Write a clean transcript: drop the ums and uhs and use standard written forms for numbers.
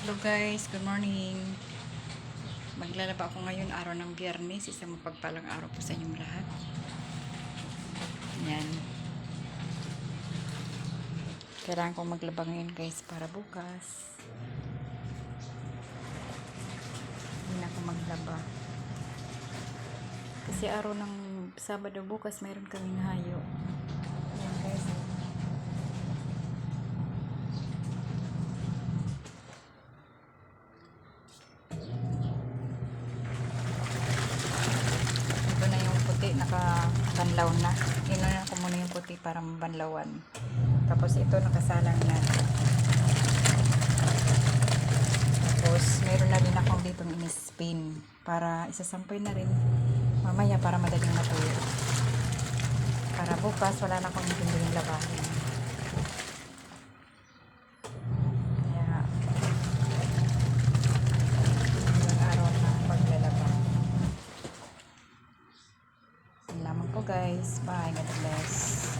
Hello guys, good morning. Maglalaba ako ngayon, araw ng Biyernes. Isang mapagpalang araw po sa inyong lahat. Yan. Kailangan kong maglaba ngayon guys para bukas. Hindi na ako maglaba. Kasi araw ng Sabado bukas mayroon kaming hayo. Yan guys. Nakabanlaw na. Inunan ko muna yung puti para mabanlawan. Tapos ito nakasalang na. Tapos meron na din akong ditong in-spin para isasampay na rin mamaya para madaling matuyo. Para bukas wala na akong hindi labahin. Kaya yung araw na paglalaba. Salamat po guys. Bye. God bless.